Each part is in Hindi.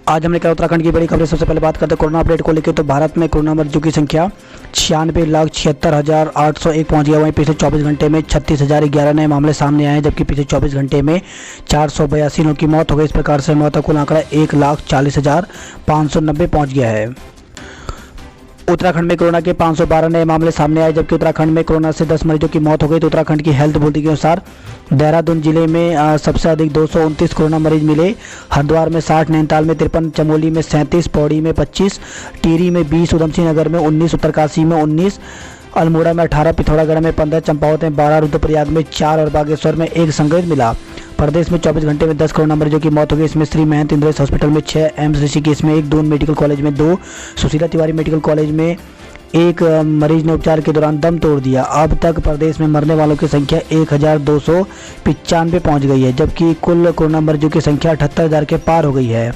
आज हमने कहा उत्तराखंड की बड़ी खबरें। सबसे पहले बात करते हैं कोरोना अपडेट को लेकर। तो भारत में कोरोना मरीजों की संख्या 96,76,801 पहुंच गया। वहीं पिछले 24 घंटे में 36,011 नए मामले सामने आए हैं, जबकि पिछले 24 घंटे में 482 लोगों की मौत हो गई। इस प्रकार से मौत का कुल आंकड़ा 1,40,590 पहुँच गया है। उत्तराखंड में कोरोना के 512 नए मामले सामने आए, जबकि उत्तराखंड में कोरोना से 10 मरीजों की मौत हो गई। तो उत्तराखंड की हेल्थ बुलेटिन के अनुसार देहरादून जिले में सबसे अधिक 229 कोरोना मरीज मिले। हरिद्वार में 60, नैनीताल में 53, चमोली में 37, पौड़ी में 25, टिहरी में 20, उधमसिंह नगर में 19, उत्तरकाशी में 19, अल्मोड़ा में 18, पिथौरागढ़ में 15, चंपावत में 12, रुद्रप्रयाग में 4 और बागेश्वर में 1 संक्रमित मिला। प्रदेश में 24 घंटे में 10 कोरोना मरीजों की मौत हो गई। इसमें श्री महंत इंद्रेश हॉस्पिटल में 6, एम्स ऋषिकेश में 1, दून मेडिकल कॉलेज में 2, सुशीला तिवारी मेडिकल कॉलेज में 1 मरीज ने उपचार के दौरान दम तोड़ दिया। अब तक प्रदेश में मरने वालों की संख्या 1,295 पहुंच गई है, जबकि कुल कोरोना मरीजों की संख्या 78,000 के पार हो गई है।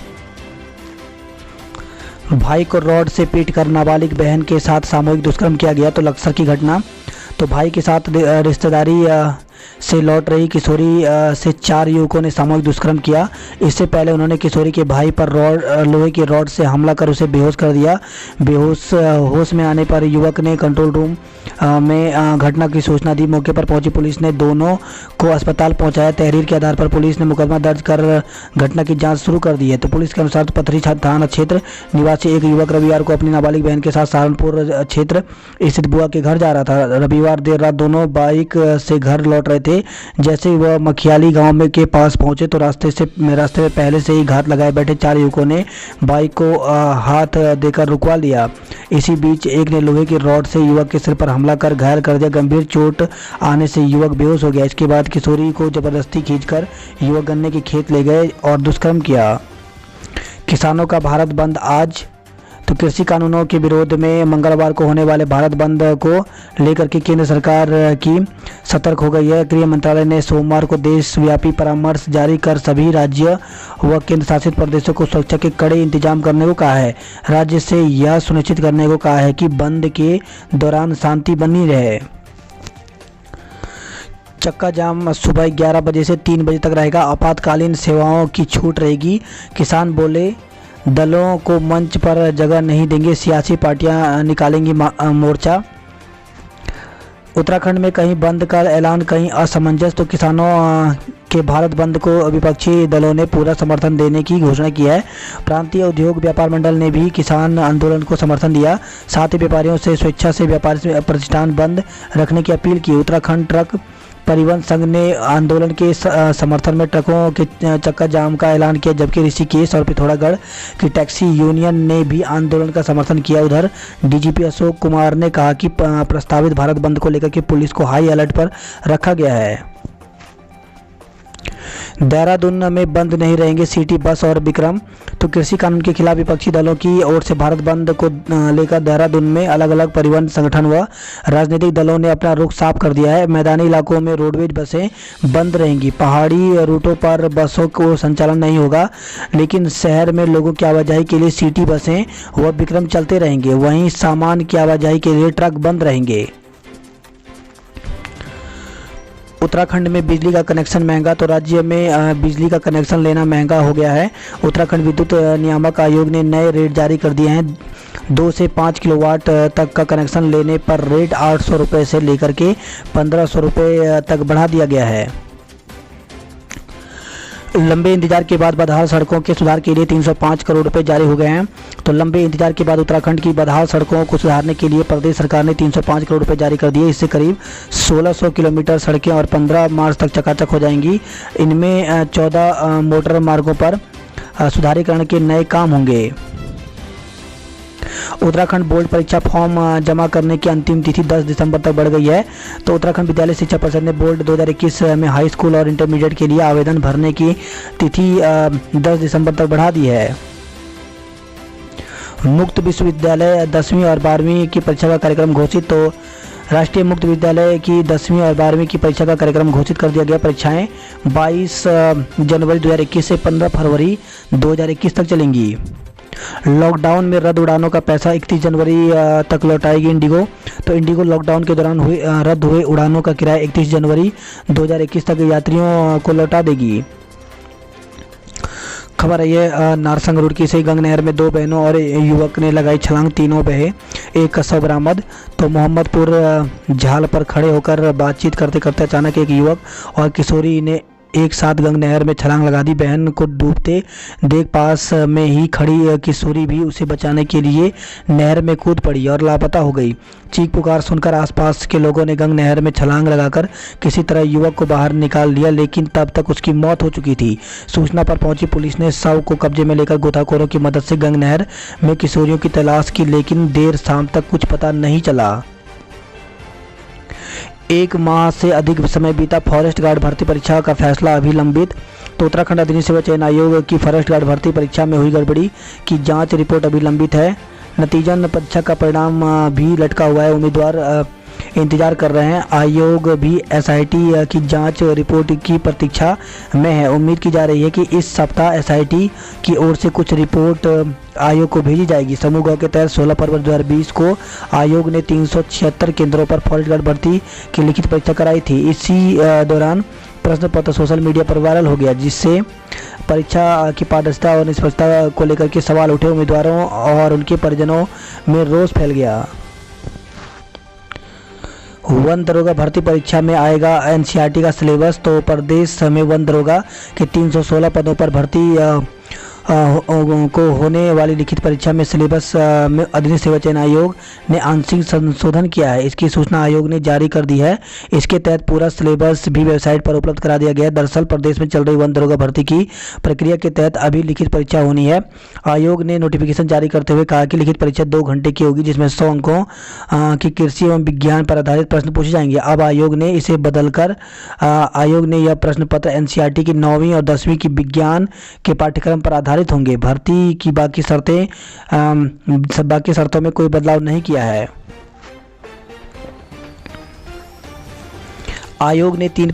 भाई को रॉड से पीटकर नाबालिग बहन के साथ सामूहिक दुष्कर्म किया गया। तो लक्सर की घटना। तो भाई के साथ रिश्तेदारी से लौट रही किशोरी से 4 युवकों ने सामूहिक दुष्कर्म किया। इससे पहले उन्होंने किशोरी के भाई पर लोहे की रॉड से हमला कर उसे बेहोश कर दिया। होश में आने पर युवक ने कंट्रोल रूम में घटना की सूचना दी। मौके पर पहुंची पुलिस ने दोनों को अस्पताल पहुंचाया। तहरीर के आधार पर पुलिस ने मुकदमा दर्ज कर घटना की जांच शुरू कर दी है। तो पुलिस के अनुसार पथरी थाना क्षेत्र निवासी एक युवक रविवार को अपनी नाबालिग बहन के साथ सहारनपुर क्षेत्र स्थित बुआ के घर जा रहा था। रविवार देर रात दोनों बाइक से घर लौट रहे थे। जैसे ही वह मखियाली गांव में के पास पहुंचे तो रास्ते में पहले से ही घात लगाए बैठे 4 युवकों ने बाइक को हाथ देकर रुकवा लिया। इसी बीच एक ने लोहे की रॉड से युवक के सिर पर हमला कर घायल कर दिया। गंभीर चोट आने से युवक बेहोश हो गया। इसके बाद किशोरी को जबरदस्ती खींचकर युवक गन्ने के खेत ले गए और दुष्कर्म किया। किसानों का भारत बंद आज। तो कृषि कानूनों के विरोध में मंगलवार को होने वाले भारत बंद को लेकर के केंद्र सरकार की सतर्क हो गई है। गृह मंत्रालय ने सोमवार को देशव्यापी परामर्श जारी कर सभी राज्य व केंद्र शासित प्रदेशों को सुरक्षा के कड़े इंतजाम करने को कहा है। राज्य से यह सुनिश्चित करने को कहा है कि बंद के दौरान शांति बनी रहे। चक्का जाम सुबह 11 बजे से 3 बजे तक रहेगा। आपातकालीन सेवाओं की छूट रहेगी। किसान बोले दलों को मंच पर जगह नहीं देंगे, सियासी पार्टियां निकालेंगी मोर्चा। उत्तराखंड में कहीं बंद का ऐलान, कहीं असमंजस। तो किसानों के भारत बंद को विपक्षी दलों ने पूरा समर्थन देने की घोषणा की है। प्रांतीय उद्योग व्यापार मंडल ने भी किसान आंदोलन को समर्थन दिया। साथ ही व्यापारियों से स्वेच्छा से व्यापार प्रतिष्ठान बंद रखने की अपील की। उत्तराखंड ट्रक परिवहन संघ ने आंदोलन के समर्थन में ट्रकों के चक्का जाम का ऐलान किया, जबकि ऋषिकेश और पिथौरागढ़ की टैक्सी यूनियन ने भी आंदोलन का समर्थन किया। उधर डीजीपी अशोक कुमार ने कहा कि प्रस्तावित भारत बंद को लेकर के पुलिस को हाई अलर्ट पर रखा गया है। देहरादून में बंद नहीं रहेंगे सिटी बस और विक्रम। तो कृषि कानून के खिलाफ विपक्षी दलों की ओर से भारत बंद को लेकर देहरादून में अलग अलग परिवहन संगठन व राजनीतिक दलों ने अपना रुख साफ कर दिया है। मैदानी इलाकों में रोडवेज बसें बंद रहेंगी। पहाड़ी रूटों पर बसों को संचालन नहीं होगा, लेकिन शहर में लोगों की आवाजाही के लिए सिटी बसें व विक्रम चलते रहेंगे। वहीं सामान की आवाजाही के लिए ट्रक बंद रहेंगे। उत्तराखंड में बिजली का कनेक्शन महंगा। तो राज्य में बिजली का कनेक्शन लेना महंगा हो गया है। उत्तराखंड विद्युत नियामक आयोग ने नए रेट जारी कर दिए हैं। 2 से 5 किलोवाट तक का कनेक्शन लेने पर रेट 800 रुपये से लेकर के 1500 रुपये तक बढ़ा दिया गया है। लंबे इंतजार के बाद बदहाल सड़कों के सुधार के लिए 305 करोड़ रुपए जारी हो गए हैं। तो लंबे इंतजार के बाद उत्तराखंड की बदहाल सड़कों को सुधारने के लिए प्रदेश सरकार ने 305 करोड़ रुपए जारी कर दिए। इससे करीब 1600 किलोमीटर सड़कें और 15 मार्च तक चकाचक हो जाएंगी। इनमें 14 मोटर मार्गों पर सुधारीकरण के नए काम होंगे। उत्तराखंड बोर्ड परीक्षा फॉर्म जमा करने की अंतिम तिथि 10 दिसंबर तक बढ़ गई है। तो उत्तराखंड विद्यालय शिक्षा परिषद ने बोर्ड 2021 में हाई स्कूल और इंटरमीडिएट के लिए आवेदन भरने की तिथि 10 दिसंबर तक बढ़ा दी है। मुक्त विश्वविद्यालय 10वीं और 12वीं की परीक्षा का कार्यक्रम घोषित। तो राष्ट्रीय मुक्त विद्यालय की 10वीं और 12वीं की परीक्षा का कार्यक्रम घोषित कर दिया गया। परीक्षाएं 22 जनवरी 2021 से 15 फरवरी 2021 तक चलेंगी। लॉकडाउन में रद्द उड़ानों का पैसा 31 जनवरी तक लौटाएगी इंडिगो। तो इंडिगो लॉकडाउन के दौरान रद्द हुए उड़ानों का किराया 31 जनवरी 2021 तक यात्रियों को लौटा देगी। खबर है ये नारसंग रुड़की से गंग नहर में 2 बहनों और युवक ने लगाई छलांग, तीनों बहे, एक का शव बरामद। तो मोहम्मदपुर झाल पर खड़े होकर बातचीत करते करते अचानक एक युवक और किशोरी ने एक साथ गंग नहर में छलांग लगा दी। बहन को डूबते देख पास में ही खड़ी किशोरी भी उसे बचाने के लिए नहर में कूद पड़ी और लापता हो गई। चीख पुकार सुनकर आसपास के लोगों ने गंग नहर में छलांग लगाकर किसी तरह युवक को बाहर निकाल लिया, लेकिन तब तक उसकी मौत हो चुकी थी। सूचना पर पहुंची पुलिस ने शव को कब्जे में लेकर गोताखोरों की मदद से गंग नहर में किशोरियों की तलाश की, लेकिन देर शाम तक कुछ पता नहीं चला। 1 माह से अधिक समय बीता, फॉरेस्ट गार्ड भर्ती परीक्षा का फैसला अभी लंबित। तो उत्तराखंड अधीन सेवा चयन आयोग की फॉरेस्ट गार्ड भर्ती परीक्षा में हुई गड़बड़ी की जांच रिपोर्ट अभी लंबित है। नतीजन परीक्षा का परिणाम भी लटका हुआ है, उम्मीदवार इंतजार कर रहे हैं। आयोग भी एसआईटी की जांच रिपोर्ट की प्रतीक्षा में है। उम्मीद की जा रही है कि इस सप्ताह एसआईटी की ओर से कुछ रिपोर्ट आयोग को भेजी जाएगी। समूह ग के तहत 16 फरवरी 2020 को आयोग ने 376 केंद्रों पर फॉरेस्ट गार्ड भर्ती की लिखित परीक्षा कराई थी। इसी दौरान प्रश्न पत्र सोशल मीडिया पर वायरल हो गया, जिससे परीक्षा की पारदर्शिता और निष्पक्षता को लेकर के सवाल उठे। उम्मीदवारों और उनके परिजनों में रोष फैल गया। वन दरोगा भर्ती परीक्षा में आएगा एनसीईआरटी का सिलेबस। तो प्रदेश में वन दरोगा के 316 पदों पर भर्ती को होने वाली लिखित परीक्षा में सिलेबस में अधीन सेवा चयन आयोग ने आंशिक संशोधन किया है। इसकी सूचना आयोग ने जारी कर दी है। इसके तहत पूरा सिलेबस भी वेबसाइट पर उपलब्ध करा दिया गया है। दरअसल प्रदेश में चल रही वन दरोगा भर्ती की प्रक्रिया के तहत अभी लिखित परीक्षा होनी है। आयोग ने नोटिफिकेशन जारी करते हुए कहा कि लिखित परीक्षा 2 घंटे की होगी, जिसमें 100 अंकों की कृषि एवं विज्ञान पर आधारित प्रश्न पूछे जाएंगे। अब आयोग ने इसे बदलकर आयोग ने यह प्रश्न पत्र एनसीईआरटी की 9वीं और 10वीं की विज्ञान के पाठ्यक्रम पर आधारित होंगे। भर्ती की बाकी शर्तों में कोई बदलाव नहीं किया है। आयोग की 3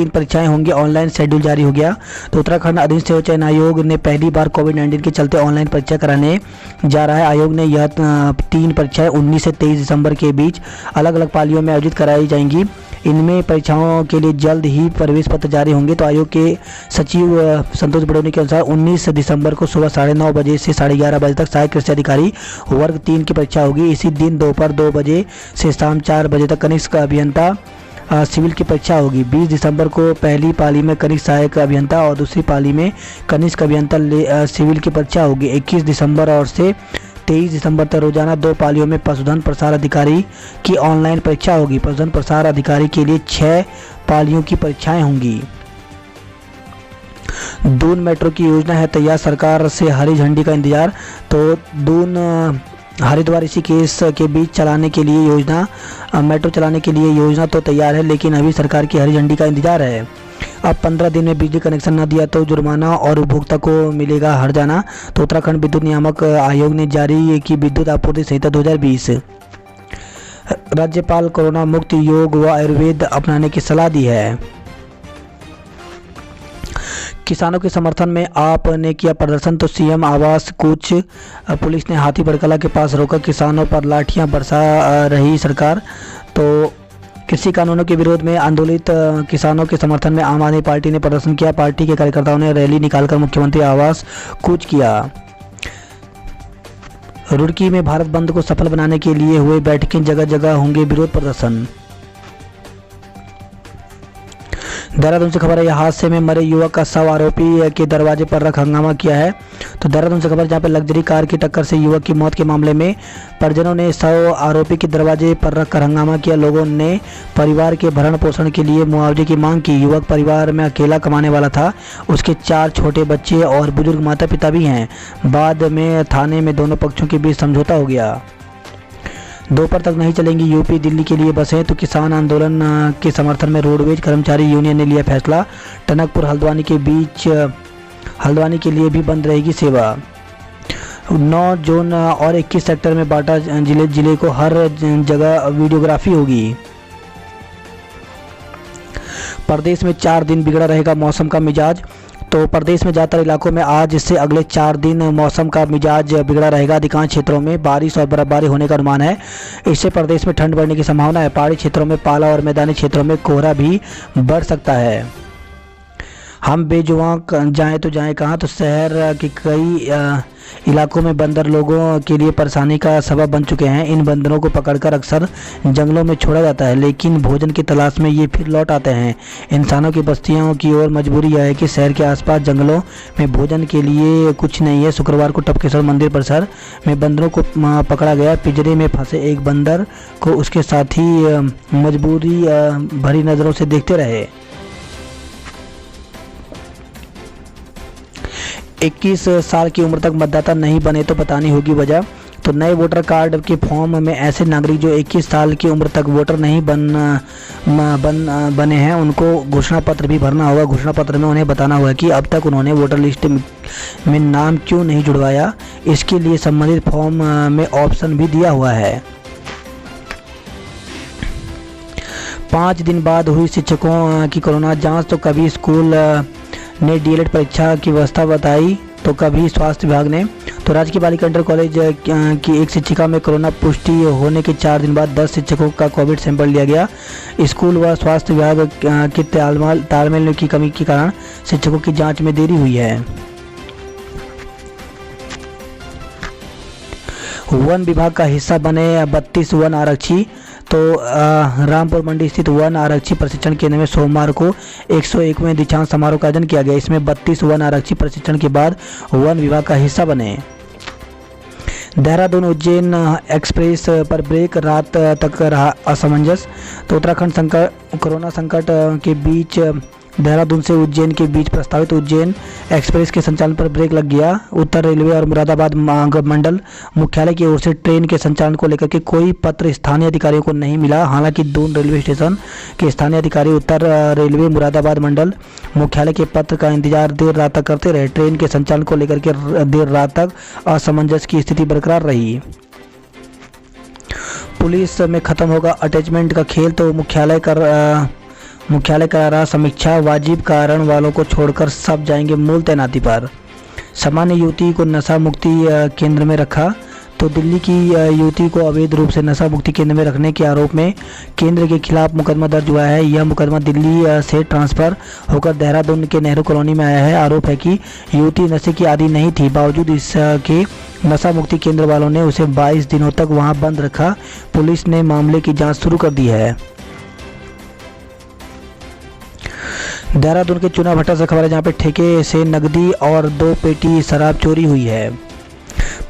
परीक्षाएं होंगी। ऑनलाइन शेड्यूल जारी हो गया। तो उत्तराखंड अधीन सेवा चयन आयोग ने पहली बार कोविड-19 के चलते ऑनलाइन परीक्षा कराने जा रहा है। आयोग ने यह 3 परीक्षाएं 19 से 23 दिसंबर के बीच अलग अलग पालियों में आयोजित कराई जाएंगी। इनमें परीक्षाओं के लिए जल्द ही प्रवेश पत्र जारी होंगे। तो आयोग के सचिव संतोष बड़ोनी के अनुसार 19 दिसंबर को सुबह 9:30 बजे से 11:30 बजे तक सहायक कृषि अधिकारी वर्ग 3 की परीक्षा होगी। इसी दिन दोपहर 2 बजे से शाम 4 बजे तक कनिष्ठ अभियंता सिविल की परीक्षा होगी। 20 दिसंबर को पहली पाली में कनिष्ठ सहायक अभियंता और दूसरी पाली में कनिष्ठ अभियंता सिविल की परीक्षा होगी। 21 दिसंबर और से 23 दिसंबर तक रोजाना 2 पालियों में पशुधन प्रसार अधिकारी की ऑनलाइन परीक्षा होगी। पशुधन प्रसार अधिकारी के लिए 6 पालियों की परीक्षाएं होंगी। दून मेट्रो की योजना है तैयार, सरकार से हरी झंडी का इंतजार। तो दून हरिद्वार इसी केस के बीच चलाने के लिए मेट्रो चलाने के लिए योजना तो तैयार है, लेकिन अभी सरकार की हरी झंडी का इंतजार है। अब 15 दिन में बिजली कनेक्शन न दिया तो जुर्माना और उपभोक्ता को मिलेगा हर्जाना। तो उत्तराखंड विद्युत नियामक आयोग ने जारी की विद्युत आपूर्ति संहिता 2020। राज्यपाल कोरोना मुक्त योग व आयुर्वेद अपनाने की सलाह दी है। किसानों के समर्थन में आपने किया प्रदर्शन। तो सीएम आवास कूच पुलिस ने हाथी बड़कला के पास रोका। किसानों पर लाठियां बरसा रही सरकार। तो कृषि कानूनों के विरोध में आंदोलित किसानों के समर्थन में आम आदमी पार्टी ने प्रदर्शन किया। पार्टी के कार्यकर्ताओं ने रैली निकालकर मुख्यमंत्री आवास कूच किया। रुड़की में भारत बंद को सफल बनाने के लिए हुए बैठकें, जगह जगह होंगे विरोध प्रदर्शन। देहरादून से खबर है, हादसे में मरे युवक का शव आरोपी के दरवाजे पर रख हंगामा किया है। तो देहरादून से खबर, जहां पर लग्जरी कार की टक्कर से युवक की मौत के मामले में परिजनों ने शव आरोपी के दरवाजे पर रखकर हंगामा किया। लोगों ने परिवार के भरण पोषण के लिए मुआवजे की मांग की। युवक परिवार में अकेला कमाने वाला था। उसके 4 छोटे बच्चे और बुजुर्ग माता पिता भी हैं। बाद में थाने में दोनों पक्षों के बीच समझौता हो गया। दोपहर तक नहीं चलेंगी यूपी दिल्ली के लिए बसें। तो किसान आंदोलन के समर्थन में रोडवेज कर्मचारी यूनियन ने लिया फैसला। टनकपुर हल्द्वानी के बीच हल्द्वानी के लिए भी बंद रहेगी सेवा। 9 जोन और 21 सेक्टर में बांटा जिले को हर जगह वीडियोग्राफी होगी। प्रदेश में 4 दिन बिगड़ा रहेगा मौसम का मिजाज। तो प्रदेश में ज़्यादातर इलाकों में आज से अगले 4 दिन मौसम का मिजाज बिगड़ा रहेगा। अधिकांश क्षेत्रों में बारिश और बर्फबारी होने का अनुमान है। इससे प्रदेश में ठंड बढ़ने की संभावना है। पहाड़ी क्षेत्रों में पाला और मैदानी क्षेत्रों में कोहरा भी बढ़ सकता है। हम बेजुबां जाएं तो जाएं कहाँ। तो शहर के कई इलाकों में बंदर लोगों के लिए परेशानी का सबब बन चुके हैं। इन बंदरों को पकड़कर अक्सर जंगलों में छोड़ा जाता है, लेकिन भोजन की तलाश में ये फिर लौट आते हैं। इंसानों की बस्तियों की ओर मजबूरी यह है कि शहर के आसपास जंगलों में भोजन के लिए कुछ नहीं है। शुक्रवार को टपकेश्वर मंदिर परिसर में बंदरों को पकड़ा गया। पिंजरे में फंसे एक बंदर को उसके साथी मजबूरी भरी नज़रों से देखते रहे। 21 साल की उम्र तक मतदाता नहीं बने तो बतानी होगी वजह। तो नए वोटर कार्ड के फॉर्म में ऐसे नागरिक जो 21 साल की उम्र तक वोटर नहीं बने हैं उनको घोषणा पत्र भी भरना होगा। घोषणा पत्र में उन्हें बताना होगा कि अब तक उन्होंने वोटर लिस्ट में नाम क्यों नहीं जुड़वाया। इसके लिए संबंधित फॉर्म में ऑप्शन भी दिया हुआ है। 5 दिन बाद हुई शिक्षकों की कोरोना जांच। तो कभी स्कूल ने डीएलएड परीक्षा की व्यवस्था बताई तो कभी स्वास्थ्य विभाग ने। तो राजकीय बालिका इंटर कॉलेज की एक शिक्षिका में कोरोना पुष्टि होने के 4 दिन बाद 10 शिक्षकों का कोविड सैंपल लिया गया। स्कूल व स्वास्थ्य विभाग के तालमेल की कमी के कारण शिक्षकों की जांच में देरी हुई है। वन विभाग का हिस्सा बने 32 वन आरक्षी। तो रामपुर मंडी स्थित वन आरक्षी प्रशिक्षण केंद्र में सोमवार को 101वें दीक्षांत समारोह का आयोजन किया गया। इसमें 32 वन आरक्षी प्रशिक्षण के बाद वन विभाग का हिस्सा बने। देहरादून उज्जैन एक्सप्रेस पर ब्रेक, रात तक रहा असमंजस। तो उत्तराखंड कोरोना संकट के बीच देहरादून से उज्जैन के बीच प्रस्तावित उज्जैन एक्सप्रेस के संचालन पर ब्रेक लग गया। उत्तर रेलवे और मुरादाबाद मंडल मुख्यालय की ओर से ट्रेन के संचालन को लेकर के कोई पत्र स्थानीय अधिकारियों को नहीं मिला। हालांकि दून रेलवे स्टेशन के स्थानीय अधिकारी उत्तर रेलवे मुरादाबाद मंडल मुख्यालय के पत्र का इंतजार देर रात तक करते रहे। ट्रेन के संचालन को लेकर के देर रात तक असमंजस की स्थिति बरकरार रही। पुलिस में खत्म होगा अटैचमेंट का खेल। तो मुख्यालय करा रहा समीक्षा। वाजिब कारण वालों को छोड़कर सब जाएंगे मूल तैनाती पर। सामान्य युवती को नशा मुक्ति केंद्र में रखा। तो दिल्ली की युवती को अवैध रूप से नशा मुक्ति केंद्र में रखने के आरोप में केंद्र के खिलाफ मुकदमा दर्ज हुआ है। यह मुकदमा दिल्ली से ट्रांसफर होकर देहरादून के नेहरू कॉलोनी में आया है। आरोप है कि युवती नशे की आदी नहीं थी, बावजूद इसके नशा मुक्ति केंद्र वालों ने उसे 22 दिनों तक वहां बंद रखा। पुलिस ने मामले की जाँच शुरू कर दी है। देहरादून के चुना भट्टा से खबर है, जहाँ पे ठेके से नकदी और 2 पेटी शराब चोरी हुई है।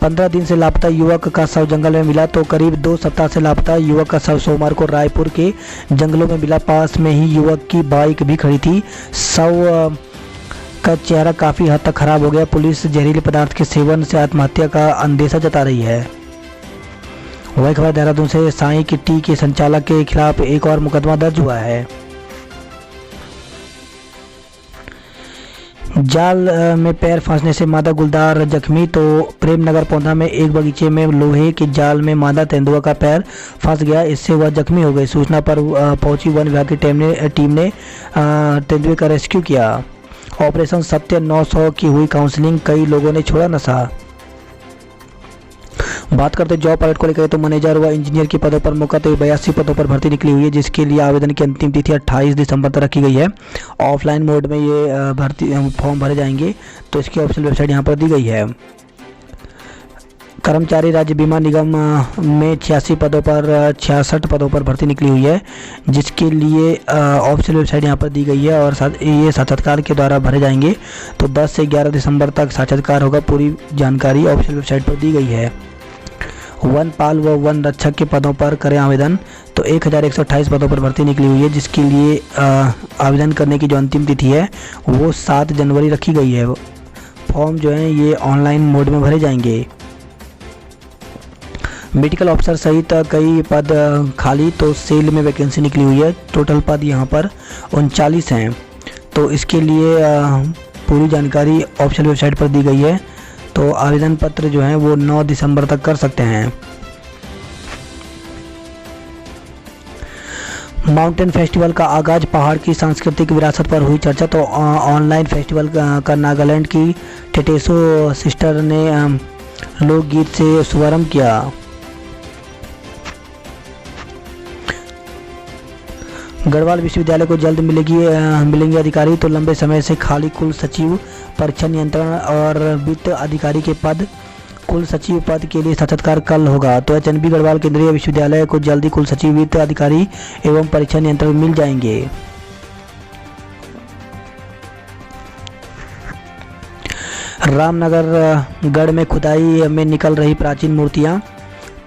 15 दिन से लापता युवक का शव जंगल में मिला। तो करीब 2 सप्ताह से लापता युवक का शव सोमवार को रायपुर के जंगलों में मिला। पास में ही युवक की बाइक भी खड़ी थी। शव का चेहरा काफ़ी हद तक खराब हो गया। पुलिस जहरीले पदार्थ के सेवन से आत्महत्या का अंदेशा जता रही है। वही खबर देहरादून से, साई किट्टी के संचालक के खिलाफ एक और मुकदमा दर्ज हुआ है। जाल में पैर फंसने से मादा गुलदार जख्मी। तो प्रेमनगर पौधा में एक बगीचे में लोहे के जाल में मादा तेंदुआ का पैर फंस गया। इससे वह जख्मी हो गई। सूचना पर पहुंची वन विभाग की टीम ने तेंदुए का रेस्क्यू किया। ऑपरेशन सत्य 900 की हुई काउंसलिंग, कई लोगों ने छोड़ा नशा। बात करते जॉब अलर्ट को लेकर। तो मैनेजर व इंजीनियर के पदों पर मौका 82 पदों पर भर्ती निकली हुई है, जिसके लिए आवेदन की अंतिम तिथि 28 दिसंबर तक रखी गई है। ऑफलाइन मोड में ये भर्ती फॉर्म भरे जाएंगे। तो इसकी ऑफिशियल वेबसाइट यहाँ पर दी गई है। कर्मचारी राज्य बीमा निगम में 66 पदों पर भर्ती निकली हुई है, जिसके लिए ऑफिशियल वेबसाइट यहाँ पर दी गई है और ये साक्षात्कार के द्वारा भरे जाएंगे। तो 10 से 11 दिसंबर तक साक्षात्कार होगा। पूरी जानकारी ऑफिशियल वेबसाइट पर दी गई है। वन पाल व वन रक्षक के पदों पर करें आवेदन। तो 1128 पदों पर भर्ती निकली हुई है, जिसके लिए आवेदन करने की जो अंतिम तिथि है वो 7 जनवरी रखी गई है। फॉर्म जो है ये ऑनलाइन मोड में भरे जाएंगे। मेडिकल ऑफिसर सहित कई पद खाली। तो सेल में वैकेंसी निकली हुई है। टोटल पद यहाँ पर 39 हैं। तो इसके लिए पूरी जानकारी ऑफिशियल वेबसाइट पर दी गई है। तो आवेदन पत्र जो है वो 9 दिसंबर तक कर सकते हैं। माउंटेन फेस्टिवल का आगाज, पहाड़ की सांस्कृतिक विरासत पर हुई चर्चा। तो ऑनलाइन फेस्टिवल का नागालैंड की टेटेसो सिस्टर ने लोकगीत से शुभारंभ किया। गढ़वाल विश्वविद्यालय को जल्द मिलेंगे अधिकारी। तो लंबे समय से खाली कुल सचिव, परीक्षा नियंत्रण और वित्त अधिकारी के पद, कुल सचिव पद के लिए साक्षात्कार कल होगा। तो एचएनबी गढ़वाल केंद्रीय विश्वविद्यालय को जल्दी कुल सचिव, वित्त अधिकारी एवं परीक्षा नियंत्रण मिल जाएंगे। रामनगर गढ़ में खुदाई में निकल रही प्राचीन मूर्तियां।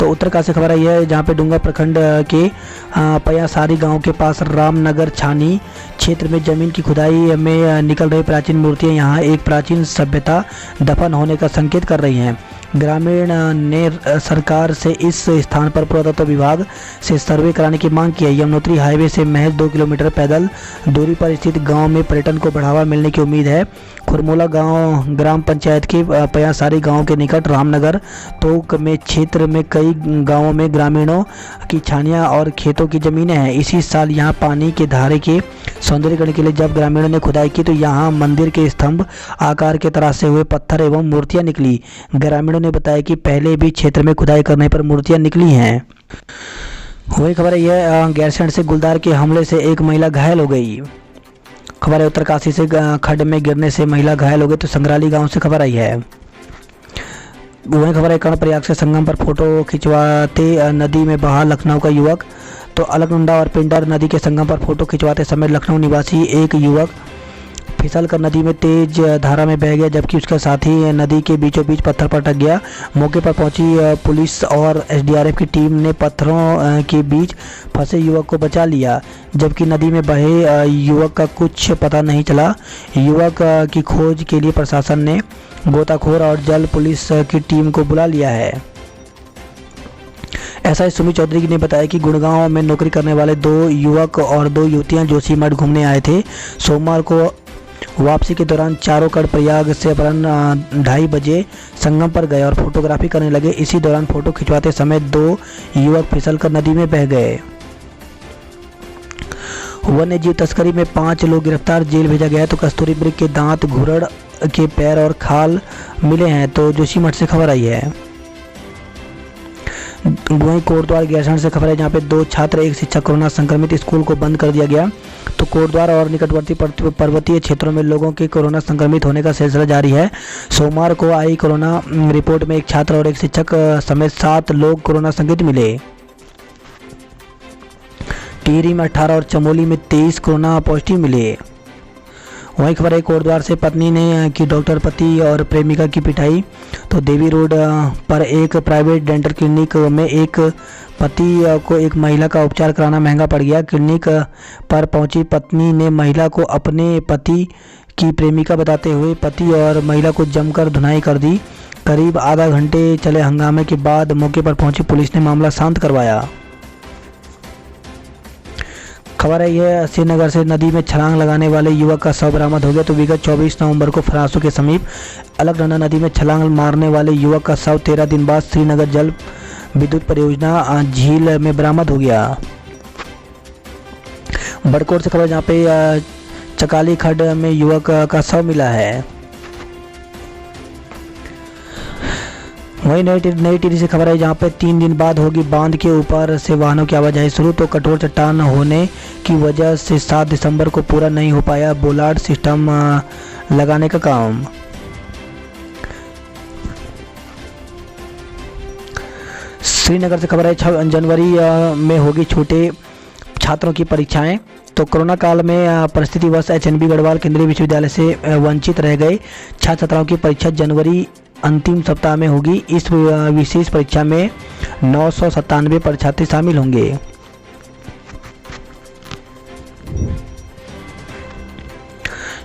तो उत्तरकाशी से खबर आई है, जहां पे डुंगा प्रखंड के पयासारी गांव के पास रामनगर छानी क्षेत्र में जमीन की खुदाई में निकल रही प्राचीन मूर्तियां यहां एक प्राचीन सभ्यता दफन होने का संकेत कर रही हैं। ग्रामीण ने सरकार से इस स्थान पर पुरातत्व विभाग से सर्वे कराने की मांग की है। यमुनोत्री हाईवे से महज 2 किलोमीटर पैदल दूरी पर स्थित गांव में पर्यटन को बढ़ावा मिलने की उम्मीद है। खुरमोला गांव ग्राम पंचायत के पयासारी गांव के निकट रामनगर तोक में क्षेत्र में कई गांवों में ग्रामीणों की छानियां और खेतों की जमीनें हैं। इसी साल यहां पानी के धारे के सौंदर्यीकरण के लिए जब ग्रामीणों ने खुदाई की तो यहां मंदिर के स्तंभ आकार के तरासे हुए पत्थर एवं मूर्तियां निकली। ग्रामीणों ने बताया कि पहले भी क्षेत्र में खुदाई करने पर मूर्तियां निकली हैं। वही खबर है, गैरसैंण से गुलदार के हमले से एक महिला घायल हो गई। खबर है, उत्तरकाशी से खड्ड में गिरने से महिला घायल हो गई। तो संग्राली गांव से खबर आई है। वही खबर है, कर्णप्रयाग से संगम पर फोटो खिंचवाते नदी में बहा लखनऊ का युवक। तो अलकनंदा और पिंडर नदी के संगम पर फोटो खिंचवाते समय लखनऊ निवासी एक युवक फिसल कर नदी में तेज धारा में बह गया, जबकि उसका साथी नदी के बीचों बीच पत्थर पर अटक गया। मौके पर पहुंची पुलिस और एसडीआरएफ की टीम ने पत्थरों के बीच फंसे युवक को बचा लिया, जबकि नदी में बहे युवक का कुछ पता नहीं चला। युवक की खोज के लिए प्रशासन ने गोताखोर और जल पुलिस की टीम को बुला लिया है। एसआई सुमित चौधरी ने बताया कि गुड़गांव में नौकरी करने वाले 2 युवक और 2 युवतियां जोशीमठ घूमने आए थे। सोमवार को वापसी के दौरान चारों कर्णप्रयाग से अपराह्न 2:30 बजे संगम पर गए और फोटोग्राफी करने लगे। इसी दौरान फोटो खिंचवाते समय 2 युवक फिसलकर नदी में बह गए। वन्य जीव तस्करी में 5 लोग गिरफ्तार, जेल भेजा गया। तो कस्तूरी मृग के दांत, घुरड़ के पैर और खाल मिले हैं। तो जोशीमठ से खबर आई है। वहीं कोटद्वार गैरसैंण से खबर है, जहां पे 2 छात्र, 1 शिक्षक कोरोना संक्रमित, स्कूल को बंद कर दिया गया। तो कोटद्वार और निकटवर्ती पर्वतीय क्षेत्रों में लोगों के कोरोना संक्रमित होने का सिलसिला जारी है। सोमवार को आई कोरोना रिपोर्ट में 1 छात्र और 1 शिक्षक समेत 7 लोग कोरोना संक्रमित मिले। टिहरी में 18 और चमोली में 23 कोरोना पॉजिटिव मिले। वहीं खबर है, कोटद्वार से पत्नी ने की डॉक्टर, पति और प्रेमिका की पिटाई। तो देवी रोड पर एक प्राइवेट डेंटल क्लिनिक में एक पति को एक महिला का उपचार कराना महंगा पड़ गया। क्लिनिक पर पहुंची पत्नी ने महिला को अपने पति की प्रेमिका बताते हुए पति और महिला को जमकर धुनाई कर दी। करीब आधा घंटे चले हंगामे के बाद मौके पर पहुंची पुलिस ने मामला शांत करवाया। खबर है, यह श्रीनगर से नदी में छलांग लगाने वाले युवक का शव बरामद हो गया। तो विगत 24 नवंबर को फरासू के समीप अलकनंदा नदी में छलांग मारने वाले युवक का शव 13 दिन बाद श्रीनगर जल विद्युत परियोजना झील में बरामद हो गया। बड़कोट से खबर, जहाँ पे चकाली खड्ड में युवक का शव मिला है। वहीं नई टिहरी से खबर है, जहाँ पे 3 दिन बाद होगी बांध के ऊपर से वाहनों की आवाजाही शुरू। तो कठोर चट्टान होने की वजह से 7 दिसंबर को पूरा नहीं हो पाया बोलार्ड सिस्टम लगाने का काम। श्रीनगर से खबर है, 6 जनवरी में होगी छोटे छात्रों की परीक्षाएं। तो कोरोना काल में परिस्थितिवश एचएनबी गढ़वाल केंद्रीय विश्वविद्यालय से वंचित रह गए छात्राओं की परीक्षा जनवरी अंतिम सप्ताह में होगी। इस विशेष परीक्षा में 997 परीक्षार्थी शामिल होंगे।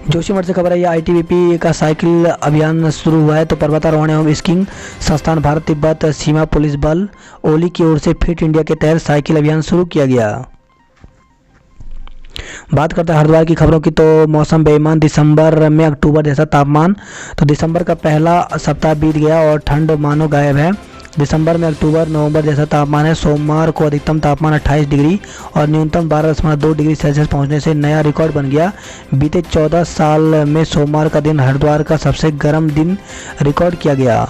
जोशीमठ से खबर है, आईटीबीपी का साइकिल अभियान शुरू हुआ है। तो पर्वतारोहण एवं स्कीइंग संस्थान भारत तिब्बत सीमा पुलिस बल ओली की ओर से फिट इंडिया के तहत साइकिल अभियान शुरू किया गया। बात करते हैं हरिद्वार की खबरों की। तो मौसम बेईमान, दिसंबर में अक्टूबर जैसा तापमान। तो दिसंबर का पहला सप्ताह बीत गया और ठंड मानो गायब है। दिसंबर में अक्टूबर नवंबर जैसा तापमान है। सोमवार को अधिकतम तापमान 28 डिग्री और न्यूनतम 12.2 डिग्री सेल्सियस पहुंचने से नया रिकॉर्ड बन गया। बीते 14 साल में सोमवार का दिन हरिद्वार का सबसे गर्म दिन रिकॉर्ड किया गया।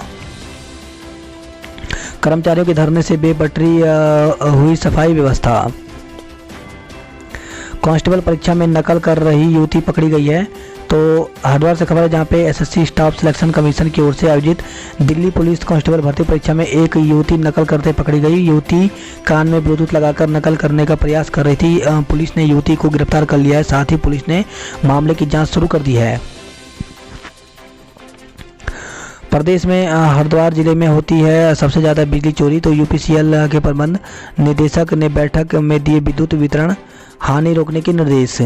कर्मचारियों के धरने से बेपटरी हुई सफाई व्यवस्था। कांस्टेबल परीक्षा में नकल कर रही युवती पकड़ी गई है। तो हरिद्वार से खबर है जहां पे एसएससी स्टाफ सिलेक्शन कमीशन की ओर से आयोजित दिल्ली पुलिस कांस्टेबल भर्ती परीक्षा में एक युवती नकल करते पकड़ी गई। युवती कान में ब्लूटूथ लगाकर नकल करने का प्रयास कर रही थी। पुलिस ने युवती को गिरफ्तार कर लिया है। साथ ही पुलिस ने मामले की जाँच शुरू कर दी है। प्रदेश में हरिद्वार जिले में होती है सबसे ज़्यादा बिजली चोरी। तो यूपीसीएल के प्रबंध निदेशक ने बैठक में दिए विद्युत वितरण हानि रोकने के निर्देश।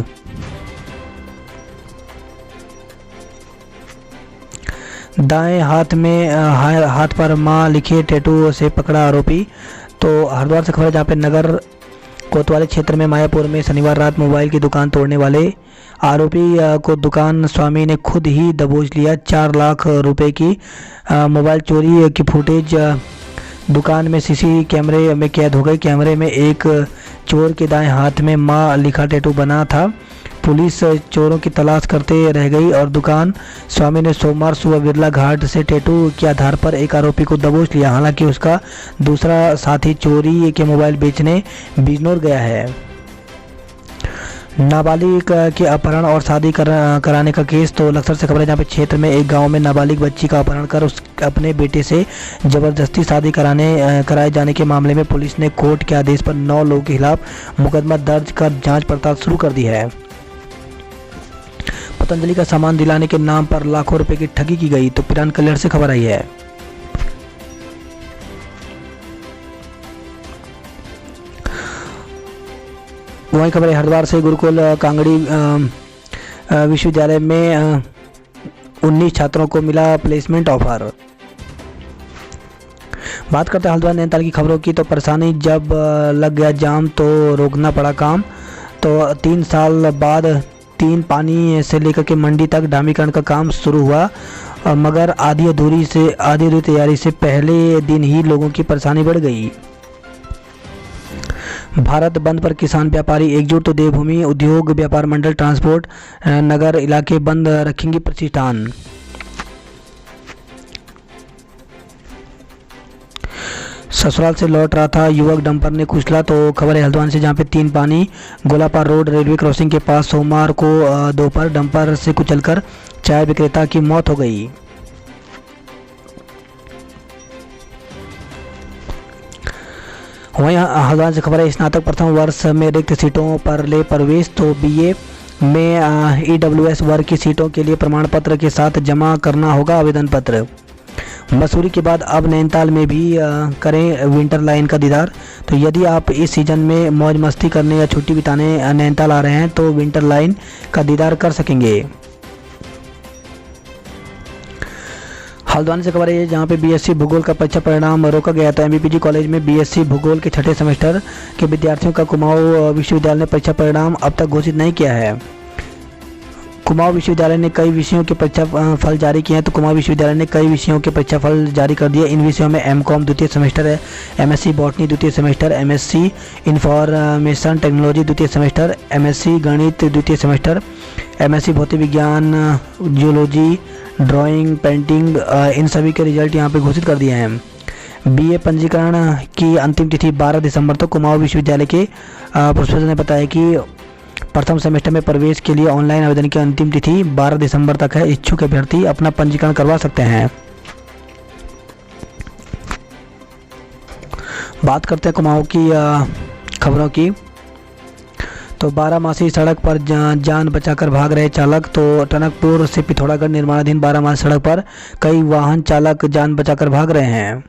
दाएं हाथ पर मां लिखे टैटू से पकड़ा आरोपी। तो हरिद्वार से खबर है जहाँ पे नगर कोतवाली क्षेत्र में मायापुर में शनिवार रात मोबाइल की दुकान तोड़ने वाले आरोपी को दुकान स्वामी ने खुद ही दबोच लिया। 4 लाख रुपए की मोबाइल चोरी की फुटेज दुकान में सीसी कैमरे में कैद हो गई। कैमरे में एक चोर के दाएं हाथ में मां लिखा टैटू बना था। पुलिस चोरों की तलाश करते रह गई और दुकान स्वामी ने सोमवार सुबह बिरला घाट से टैटू के आधार पर एक आरोपी को दबोच लिया। हालांकि उसका दूसरा साथी चोरी के मोबाइल बेचने बिजनौर गया है। नाबालिग के अपहरण और शादी कराने का केस। तो लक्सर से खबर है जहाँ पे क्षेत्र में एक गांव में नाबालिग बच्ची का अपहरण कर उस अपने बेटे से जबरदस्ती शादी कराए जाने के मामले में पुलिस ने कोर्ट के आदेश पर 9 लोगों के खिलाफ मुकदमा दर्ज कर जांच पड़ताल शुरू कर दी है। पतंजलि का सामान दिलाने के नाम पर लाखों रुपए की ठगी की गई। तो पिरान कल्याण से खबर आई है। वहीं खबर है हरिद्वार से गुरुकुल कांगड़ी विश्वविद्यालय में 19 छात्रों को मिला प्लेसमेंट ऑफर। बात करते हैं हरिद्वार नैनीताल की खबरों की। तो परेशानी जब लग गया जाम तो रोकना पड़ा काम। तो 3 साल बाद 3 पानी से लेकर के मंडी तक डामरीकरण का काम शुरू हुआ, मगर आधी अधूरी तैयारी से पहले दिन ही लोगों की परेशानी बढ़ गई। भारत बंद पर किसान व्यापारी एकजुट। तो देवभूमि उद्योग व्यापार मंडल ट्रांसपोर्ट नगर इलाके बंद रखेंगे प्रतिष्ठान। ससुराल से लौट रहा था युवक डंपर ने कुचला। तो खबर है हल्द्वानी से जहां पे 3 पानी गोलापार रोड रेलवे क्रॉसिंग के पास सोमवार को दोपहर डंपर से कुचलकर चाय विक्रेता की मौत हो गई। वहीं हल्द्वानी से खबर है स्नातक प्रथम वर्ष में रिक्त सीटों पर ले प्रवेश। तो बीए में ईडब्ल्यूएस वर्ग की सीटों के लिए प्रमाण पत्र के साथ जमा करना होगा आवेदन पत्र। मसूरी के बाद अब नैनीताल में भी करें विंटर लाइन का दीदार। तो यदि आप इस सीज़न में मौज मस्ती करने या छुट्टी बिताने नैनीताल आ रहे हैं तो विंटर लाइन का दीदार कर सकेंगे। हल्द्वानी से खबर है जहां पे बीएससी भूगोल का परीक्षा परिणाम रोका गया। तो एमबीपीजी कॉलेज में बीएससी भूगोल के 6ठे सेमेस्टर के विद्यार्थियों का कुमाऊं विश्वविद्यालय ने परीक्षा परिणाम अब तक घोषित नहीं किया है। कुमाऊं विश्वविद्यालय ने कई विषयों के परीक्षा फल जारी किए हैं। तो कुमाऊं विश्वविद्यालय ने कई विषयों के परीक्षा फल जारी कर दिए। इन विषयों में एमकॉम द्वितीय सेमेस्टर है, एमएससी बॉटनी द्वितीय सेमेस्टर, एमएससी इंफॉर्मेशन टेक्नोलॉजी द्वितीय सेमेस्टर, एमएससी गणित द्वितीय सेमेस्टर, एमएससी भौतिक विज्ञान, जियोलॉजी, ड्राइंग, पेंटिंग, इन सभी के रिजल्ट यहाँ पे घोषित कर दिए हैं। बीए पंजीकरण की अंतिम तिथि 12 दिसंबर तक। कुमाऊं विश्वविद्यालय के प्रोफेसर ने बताया कि प्रथम सेमेस्टर में प्रवेश के लिए ऑनलाइन आवेदन की अंतिम तिथि 12 दिसंबर तक है। इच्छुक अभ्यर्थी अपना पंजीकरण करवा सकते हैं। बात करते हैं कुमाऊं की खबरों की। तो 12मासी सड़क पर जान बचाकर भाग रहे चालक। तो टनकपुर से पिथौरागढ़ निर्माणाधीन 12मासी सड़क पर कई वाहन चालक जान बचाकर भाग रहे हैं।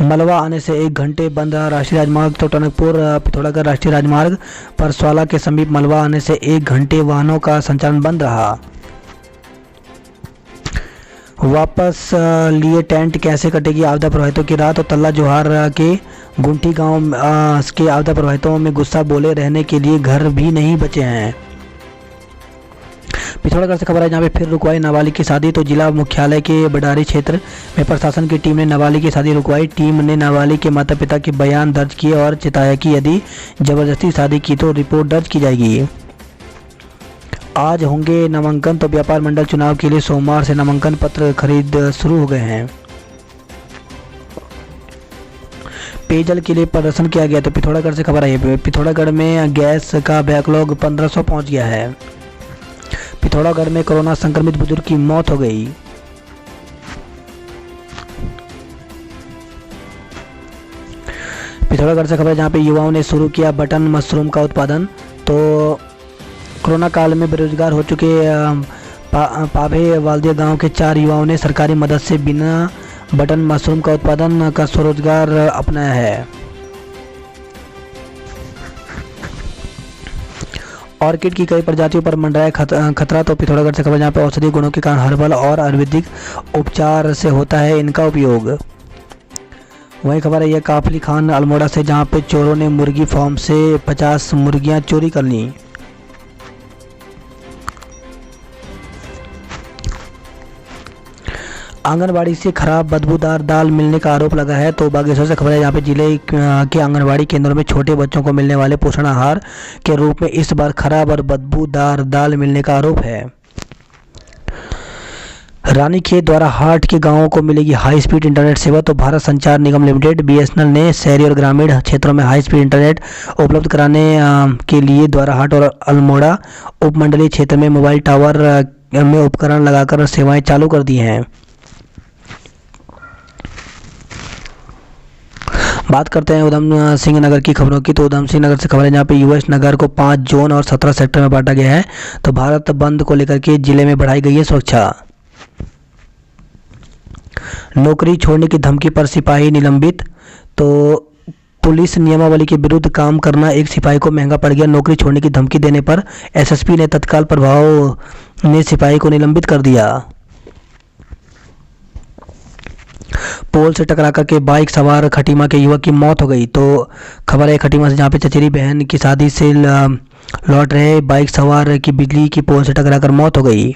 मलबा आने से 1 घंटे बंद रहा राष्ट्रीय राजमार्ग। तो टनकपुर पिथौरागढ़ राष्ट्रीय राजमार्ग पर स्वाला के समीप मलबा आने से 1 घंटे वाहनों का संचालन बंद रहा। वापस लिए टेंट कैसे कटेगी आपदा प्रभावितों की रात। और तल्ला जोहार के गुंठी गांव के आपदा प्रभावितों में गुस्सा, बोले रहने के लिए घर भी नहीं बचे हैं। पिथौरागढ़ से खबर है जहाँ पे फिर रुकवाई नाबालिग की शादी। तो जिला मुख्यालय के बडारी क्षेत्र में प्रशासन की टीम ने नाबालिग की शादी रुकवाई। टीम ने नाबालिग के माता पिता के बयान दर्ज किए और चेताया कि यदि जबरदस्ती शादी की तो रिपोर्ट दर्ज की जाएगी। आज होंगे नामांकन। तो व्यापार मंडल चुनाव के लिए सोमवार से नामांकन पत्र खरीद शुरू हो गए हैं। पेयजल के लिए प्रदर्शन किया गया। तो पिथौरागढ़ से खबर आई है, पिथौरागढ़ में गैस का बैकलॉग 1500 पहुंच गया है। पिथौरागढ़ में कोरोना संक्रमित बुजुर्ग की मौत हो गई। पिथौरागढ़ से खबर है जहाँ पे युवाओं ने शुरू किया बटन मशरूम का उत्पादन। तो कोरोना काल में बेरोजगार हो चुके पाभे वालदिया गांव के 4 युवाओं ने सरकारी मदद से बिना बटन मशरूम का उत्पादन का स्वरोजगार अपनाया है। ऑर्किड की कई प्रजातियों पर मंडराए खतरा। तो पिथौरागढ़ से खबर जहाँ पे औषधीय गुणों के कारण हर्बल और आयुर्वेदिक उपचार से होता है इनका उपयोग। वही खबर है ये काफली खान अल्मोड़ा से जहाँ पे चोरों ने मुर्गी फार्म से 50 मुर्गियां चोरी कर ली। आंगनबाड़ी से खराब बदबूदार दाल मिलने का आरोप लगा है। तो बागेश्वर से खबर है यहाँ पे जिले के आंगनबाड़ी केंद्रों में छोटे बच्चों को मिलने वाले पोषण आहार के रूप में इस बार खराब और बदबूदार दाल मिलने का आरोप है। रानीखेत द्वारा हाट के गांवों को मिलेगी हाई स्पीड इंटरनेट सेवा। तो भारत संचार निगम लिमिटेड बीएसएनएल ने शहरी और ग्रामीण क्षेत्रों में हाई स्पीड इंटरनेट उपलब्ध कराने के लिए द्वारा हाट और अल्मोड़ा उपमंडलीय क्षेत्र में मोबाइल टावर में उपकरण लगाकर सेवाएं चालू कर दी हैं। बात करते हैं उधम सिंह नगर की खबरों की। तो उधम सिंह नगर से खबर है जहाँ पे यूएस नगर को 5 जोन और 17 सेक्टर में बांटा गया है। तो भारत बंद को लेकर के जिले में बढ़ाई गई है सुरक्षा। नौकरी छोड़ने की धमकी पर सिपाही निलंबित। तो पुलिस नियमावली के विरुद्ध काम करना एक सिपाही को महंगा पड़ गया। नौकरी छोड़ने की धमकी देने पर एसएसपी ने तत्काल प्रभाव में सिपाही को निलंबित कर दिया। पोल से टकराकर के बाइक सवार खटीमा के युवक की मौत हो गई। तो खबर है खटीमा से जहाँ पे चचेरी बहन की शादी से लौट रहे बाइक सवार की बिजली की पोल से टकराकर मौत हो गई।